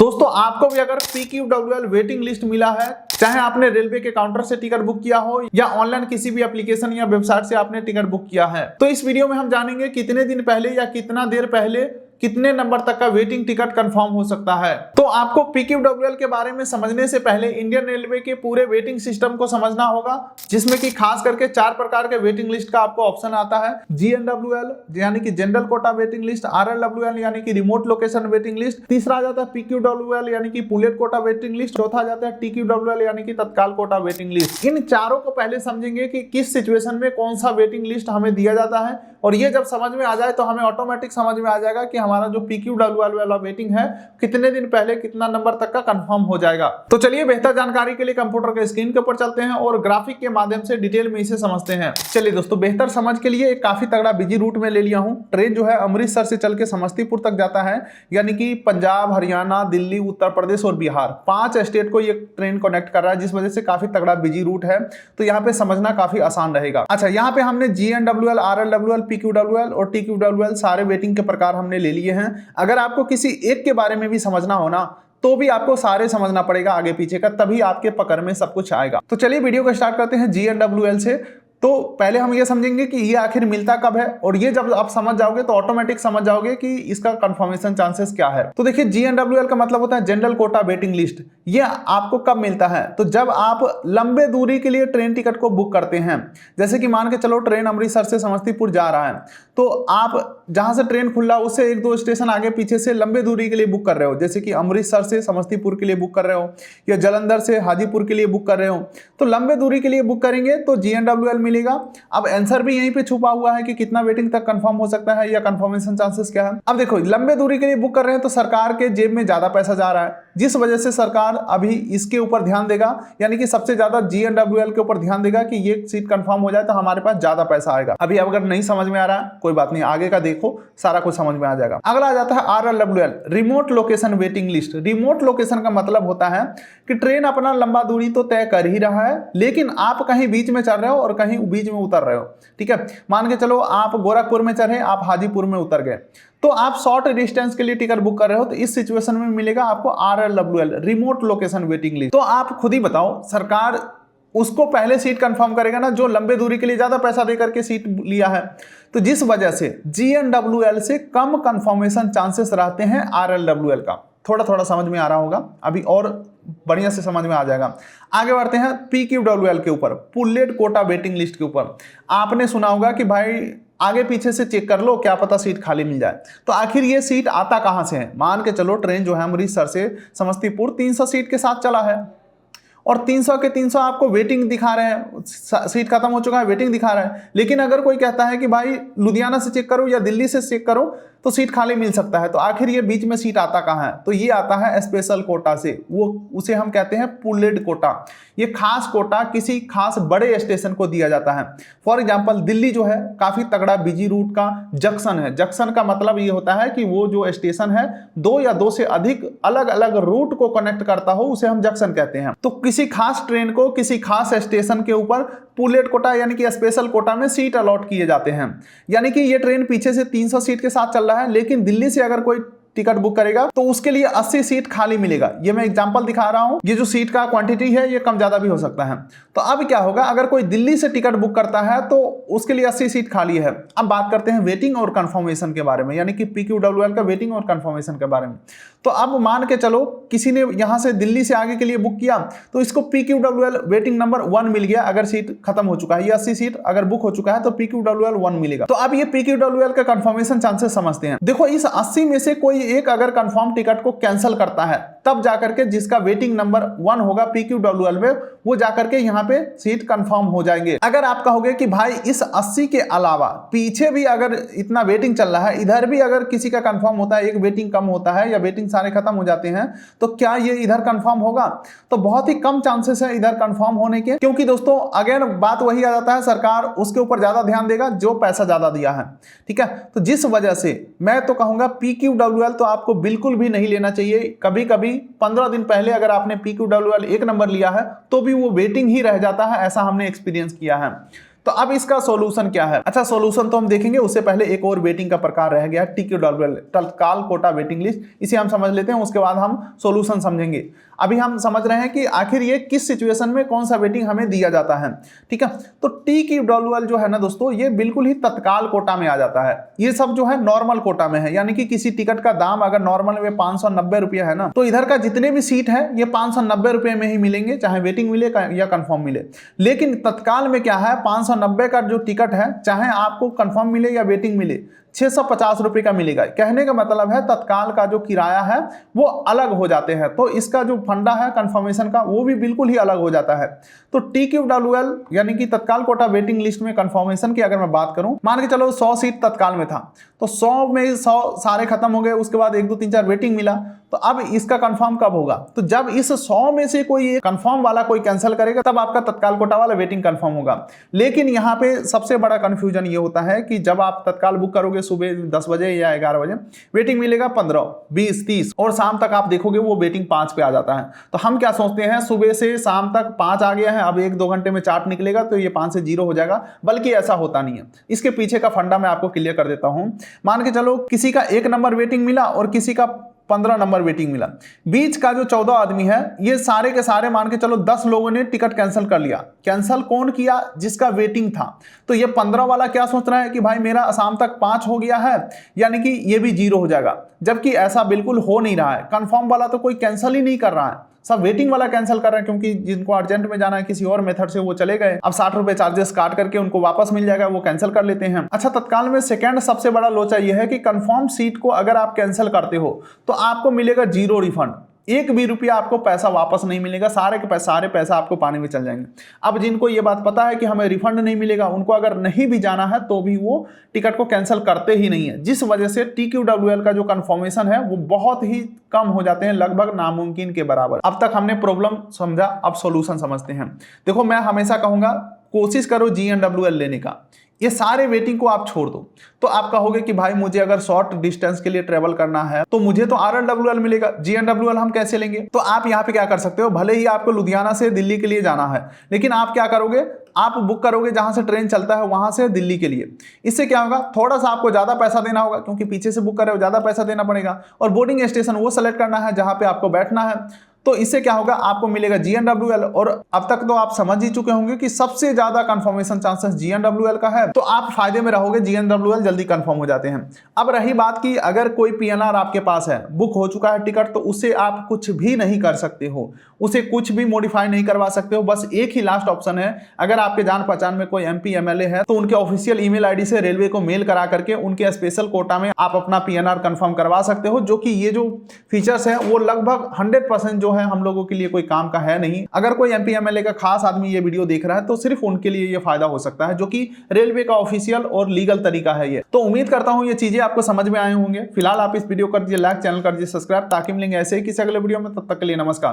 दोस्तों आपको भी अगर PQWL वेटिंग लिस्ट मिला है, चाहे आपने रेलवे के काउंटर से टिकट बुक किया हो या ऑनलाइन किसी भी एप्लीकेशन या वेबसाइट से आपने टिकट बुक किया है, तो इस वीडियो में हम जानेंगे कितने दिन पहले या कितना देर पहले कितने नंबर तक का वेटिंग टिकट कंफर्म हो सकता है। तो आपको PQWL के बारे में समझने से पहले इंडियन रेलवे के पूरे वेटिंग सिस्टम को समझना होगा, जिसमें कि खास करके 4 प्रकार के वेटिंग लिस्ट का आपको ऑप्शन आता है। GNWL यानी कि general quota waiting list, RLWL यानी कि रिमोट लोकेशन वेटिंग लिस्ट, तीसरा आ जाता है PQWL यानी कि पुलेट कोटा वेटिंग लिस्ट, चौथा आ जाता है TQWL यानी कि तत्काल कोटा वेटिंग लिस्ट। इन चारों को पहले समझेंगे कि किस सिचुएशन में कौन सा वेटिंग लिस्ट हमें दिया जाता है, और ये जब समझ में आ जाए तो हमें ऑटोमेटिक समझ में आ जाएगा कि हमारा जो PQWL वाला वेटिंग है कितने दिन पहले कितना नंबर तक का कंफर्म हो जाएगा। तो चलिए बेहतर जानकारी के लिए कंप्यूटर के स्क्रीन के ऊपर चलते हैं और ग्राफिक के माध्यम से डिटेल में इसे समझते हैं। चलिए दोस्तों, बेहतर समझ के लिए एक काफी तगड़ा बिजी रूट में ले लिया हूं। ट्रेन जो है अमृतसर से चल के समस्तीपुर तक जाता है, यानी कि पंजाब, हरियाणा, दिल्ली, उत्तर प्रदेश और बिहार 5 स्टेट को ये ट्रेन कनेक्ट कर रहा है, जिस वजह से काफी तगड़ा बिजी रूट है। तो यहाँ पे समझना काफी आसान रहेगा। अच्छा, यहाँ पे हमने GNWL, RLWL, PQWL और TQWL सारे वेटिंग के प्रकार हमने ले लिए हैं। अगर आपको किसी एक के बारे में भी समझना हो ना, तो भी आपको सारे समझना पड़ेगा आगे पीछे का, तभी आपके पकड़ में सब कुछ आएगा। तो चलिए वीडियो को स्टार्ट करते हैं GNWL से। तो पहले हम ये समझेंगे कि ये आखिर मिलता कब है, और ये जब आप समझ जाओगे तो ऑटोमेटिक समझ जाओगे कि इसका कंफर्मेशन चांसेस क्या है। तो देखिए, GNWL का मतलब होता है जनरल कोटा वेटिंग लिस्ट। ये आपको कब मिलता है? तो जब आप लंबे दूरी के लिए ट्रेन टिकट को बुक करते हैं। जैसे कि मान के चलो ट्रेन अमृतसर से समस्तीपुर जा रहा है, तो आप जहां से ट्रेन खुला उससे 1-2 स्टेशन आगे पीछे से लंबे दूरी के लिए बुक कर रहे हो, जैसे कि अमृतसर से समस्तीपुर के लिए बुक कर रहे हो या जालंधर से हाजीपुर के लिए बुक कर रहे हो, तो लंबे दूरी के लिए बुक करेंगे तो GNWL मिलेगा। अब आंसर भी यहीं पे छुपा हुआ है कि कितना वेटिंग तक कंफर्म हो सकता है या कंफर्मेशन चांसेस क्या है। अब देखो, लंबे दूरी के लिए बुक कर रहे हैं तो सरकार के जेब में ज्यादा पैसा जा रहा है, जिस वजह से सरकार अभी इसके ऊपर ध्यान देगा, यानी कि सबसे ज्यादा GNWL के ऊपर ध्यान देगा कि ये सीट कंफर्म हो जाए तो हमारे पास ज्यादा पैसा आएगा। अभी अगर नहीं समझ में आ रहा है कोई बात नहीं, आगे का देखो सारा कुछ समझ में आ जाएगा। अगला आ जाता है RLWL, remote location waiting list. Remote location का मतलब होता है कि ट्रेन अपना लंबा दूरी तो तय कर ही रहा है, लेकिन आप कहीं बीच में चल रहे हो और कहीं बीच में उतर रहे हो। ठीक है, मान के चलो आप गोरखपुर में चढ़े, आप हाजीपुर में उतर गए, तो आप शॉर्ट डिस्टेंस के लिए टिकट बुक कर रहे हो, तो इस सिचुएशन में मिलेगा आपको RLWL, remote location waiting list. तो आप खुद ही बताओ, सरकार उसको पहले सीट कंफर्म करेगा ना जो लंबे दूरी के लिए ज्यादा पैसा देकर के सीट लिया है, तो जिस वजह से GNWL से कम कंफर्मेशन चांसेस रहते हैं RLWL का। थोड़ा थोड़ा समझ में आ रहा होगा, अभी और बढ़िया से समझ में आ जाएगा। आगे बढ़ते हैं PQWL के ऊपर, पुलेट कोटा वेटिंग लिस्ट के ऊपर। आपने सुना होगा कि भाई आगे पीछे से चेक कर लो, क्या पता सीट खाली मिल जाए। तो आखिर ये सीट आता कहां से है? मान के चलो ट्रेन जो है अमृतसर से समस्तीपुर 300 सीट के साथ चला है, और 300 के 300 आपको वेटिंग दिखा रहे हैं, सीट खत्म हो चुका है, वेटिंग दिखा रहा है। लेकिन अगर कोई कहता है कि भाई लुधियाना से चेक करो या दिल्ली से चेक करो तो सीट खाली मिल सकता है, तो आखिर ये बीच में सीट आता कहाँ है? तो ये आता है स्पेशल कोटा से, वो उसे हम कहते हैं पुलेट कोटा। ये खास कोटा किसी खास बड़े स्टेशन को दिया जाता है। फॉर एग्जाम्पल दिल्ली जो है काफी तगड़ा बिजी रूट का जंक्शन है। जंक्शन का मतलब ये होता है कि वो जो स्टेशन है 2 या 2 से अधिक अलग अलग रूट को कनेक्ट करता हो, उसे हम जंक्शन कहते हैं। तो किसी खास ट्रेन को किसी खास स्टेशन के ऊपर पुलेट कोटा यानी कि स्पेशल कोटा में सीट अलॉट किए जाते हैं। यानी कि ये ट्रेन पीछे से 300 सीट के साथ चल रहा है, लेकिन दिल्ली से अगर कोई टिकट बुक करेगा तो उसके लिए 80 सीट खाली मिलेगा। ये मैं एग्जांपल दिखा रहा हूं, ये जो सीट का क्वांटिटी है ये कम ज्यादा भी हो सकता है। तो अब क्या होगा, अगर कोई दिल्ली से टिकट बुक करता है तो उसके लिए 80 सीट खाली है। अब बात करते हैं वेटिंग और कंफर्मेशन के बारे में, यानी कि PQWL का वेटिंग और कंफर्मेशन के बारे में। तो अब मान के चलो किसी ने यहां से दिल्ली से आगे के लिए बुक किया, तो इसको PQWL वेटिंग नंबर 1 मिल गया। अगर सीट खत्म हो चुका है, ये 80 सीट अगर बुक हो चुका है तो PQWL 1 मिलेगा। तो अब ये PQWL का कंफर्मेशन चांसेस समझते हैं। देखो, इस 80 में से कोई एक अगर कंफर्म टिकट को कैंसिल करता है, तब जाकर के जिसका वेटिंग नंबर 1 होगा PQWL में, वो जाकर के यहाँ पे सीट कंफर्म हो जाएंगे। अगर आप कहोगे कि भाई इस 80 के अलावा पीछे भी अगर इतना वेटिंग चल रहा है, इधर भी अगर किसी का कंफर्म होता है, एक वेटिंग कम होता है या वेटिंग सारे खत्म हो जाते हैं, तो क्या ये इधर कंफर्म होगा? तो बहुत ही कम चांसेस है इधर कंफर्म होने के, क्योंकि दोस्तों अगेन बात वही आ जाता है, सरकार उसके ऊपर ज्यादा ध्यान देगा जो पैसा ज्यादा दिया है। ठीक है, तो जिस वजह से मैं तो कहूंगा PQWL तो आपको बिल्कुल भी नहीं लेना चाहिए। कभी कभी 15 दिन पहले अगर आपने PQWL 1 नंबर लिया है तो भी वो वेटिंग ही रह जाता है, ऐसा हमने एक्सपीरियंस किया है। तो अब इसका सॉल्यूशन क्या है? अच्छा, सॉल्यूशन तो हम देखेंगे, उससे पहले एक और वेटिंग का प्रकार रह गया TQWL, तत्काल कोटा वेटिंग लिस्ट। इसे हम समझ लेते हैं, उसके बाद हम सॉल्यूशन समझेंगे। अभी हम समझ रहे हैं कि आखिर ये किस सिचुएशन में कौन सा वेटिंग हमें दिया जाता है। ठीक है, तो TQWL जो है ना दोस्तों, ये बिल्कुल ही तत्काल कोटा में आ जाता है। ये सब जो है नॉर्मल कोटा में है, यानी कि किसी टिकट का दाम अगर नॉर्मल में 590 रुपया है ना, तो इधर का जितने भी सीट है ये 590 रुपये में ही मिलेंगे, चाहे वेटिंग मिले या कंफर्म मिले। लेकिन तत्काल में क्या है, 590 का जो टिकट है, चाहे आपको कंफर्म मिले या वेटिंग मिले, 650 रुपये का मिलेगा। कहने का मतलब है तत्काल का जो किराया है वो अलग हो जाते हैं, तो इसका जो फंडा है कंफर्मेशन का वो भी बिल्कुल ही अलग हो जाता है। तो TQWL यानी कि तत्काल कोटा वेटिंग लिस्ट में कंफर्मेशन की अगर मैं बात करूं, मान के चलो 100 सीट तत्काल में था, तो 100 में 100 सारे खत्म हो गए, उसके बाद 1 2 3 4 वेटिंग मिला, तो अब इसका कंफर्म कब होगा? तो जब इस 100 में से कोई कंफर्म वाला कोई कैंसिल करेगा, तब आपका तत्काल कोटा वाला वेटिंग कंफर्म होगा। लेकिन यहाँ पे सबसे बड़ा कंफ्यूजन ये होता है कि जब आप तत्काल बुक करोगे सुबह 10 बजे या 11 बजे, वेटिंग मिलेगा 15, 20, 30 और शाम तक आप देखोगे वो वेटिंग 5 पे आ जाता है। तो हम क्या सोचते हैं, सुबह से शाम तक 5 आ गया है, अब 1 2 घंटे में चार्ट निकलेगा तो ये 5 से 0 हो जाएगा, बल्कि ऐसा होता नहीं है। इसके पीछे का फंडा मैं आपको क्लियर कर देता हूं। मान के चलो किसी का 1 नंबर वेटिंग मिला और किसी का 15 नंबर वेटिंग मिला, बीच का जो 14 आदमी है, ये सारे के सारे मान के चलो 10 लोगों ने टिकट कैंसिल कर लिया। कैंसिल कौन किया? जिसका वेटिंग था। तो ये 15 वाला क्या सोच रहा है कि भाई मेरा शाम तक 5 हो गया है, यानी कि ये भी 0 हो जाएगा, जबकि ऐसा बिल्कुल हो नहीं रहा है। कंफर्म वाला तो कोई कैंसिल ही नहीं कर रहा है, सब वेटिंग वाला कैंसिल कर रहे हैं, क्योंकि जिनको अर्जेंट में जाना है किसी और मेथड से वो चले गए, अब 60 रुपए चार्जेस काट करके उनको वापस मिल जाएगा, वो कैंसिल कर लेते हैं। अच्छा, तत्काल में सेकंड सबसे बड़ा लोचा ये है कि कंफर्म सीट को अगर आप कैंसिल करते हो तो आपको मिलेगा 0 रिफंड, 1 भी रुपया आपको पैसा वापस नहीं मिलेगा, सारे के सारे पैसा आपको पानी में चल जाएंगे। अब जिनको ये बात पता है कि हमें रिफंड नहीं मिलेगा, उनको अगर नहीं भी जाना है तो भी वो टिकट को कैंसिल करते ही नहीं है, जिस वजह से TQWL का जो कंफर्मेशन है वो बहुत ही कम हो जाते हैं, लगभग नामुमकिन के बराबर। अब तक हमने प्रॉब्लम समझा, अब सॉल्यूशन समझते हैं। देखो, मैं हमेशा कहूंगा कोशिश करो GNWL लेने का। ये सारे वेटिंग को आप छोड़ दो, तो आप कहोगे कि भाई मुझे अगर शॉर्ट डिस्टेंस के लिए ट्रेवल करना है तो मुझे तो RLWL मिलेगा, GNWL हम कैसे लेंगे? तो आप यहाँ पे क्या कर सकते हो, भले ही आपको लुधियाना से दिल्ली के लिए जाना है, लेकिन आप क्या करोगे, आप बुक करोगे जहां से ट्रेन चलता है वहां से दिल्ली के लिए। इससे क्या होगा, थोड़ा सा आपको ज्यादा पैसा देना होगा, क्योंकि पीछे से बुक कर रहे हो, ज्यादा पैसा देना पड़ेगा, और बोर्डिंग स्टेशन वो सेलेक्ट करना है जहां पे आपको बैठना है। तो इससे क्या होगा, आपको मिलेगा GNWL। और अब तक तो आप समझ ही चुके होंगे कि सबसे ज्यादा कंफर्मेशन चांसेस GNWL का है, तो आप फायदे में रहोगे, GNWL जल्दी कंफर्म हो जाते हैं। अब रही बात की अगर कोई PNR आपके पास है, बुक हो चुका है टिकट, तो उसे आप कुछ भी नहीं कर सकते हो, उसे कुछ भी मॉडिफाई नहीं करवा सकते हो। बस एक ही लास्ट ऑप्शन है, अगर आपके जान पहचान में कोई MP MLA है तो उनके ऑफिशियल ईमेल ID से रेलवे को मेल करा करके उनके स्पेशल कोटा में आप अपना PNR कंफर्म करवा सकते हो, जो कि ये जो फीचर्स है वो लगभग 100% जो है हम लोगों के लिए कोई काम का है नहीं। अगर कोई MP MLA का खास आदमी ये वीडियो देख रहा है तो सिर्फ उनके लिए ये फायदा हो सकता है, जो कि रेलवे का ऑफिशियल और लीगल तरीका है ये। तो उम्मीद करता हूं ये चीजें आपको समझ में आए होंगे। फिलहाल आप इस वीडियो कर दीजिए लाइक, चैनल कर दीजिए सब्सक्राइब, ताकि मिलेंगे ऐसे ही किसी अगले वीडियो में। तब तक के लिए नमस्कार।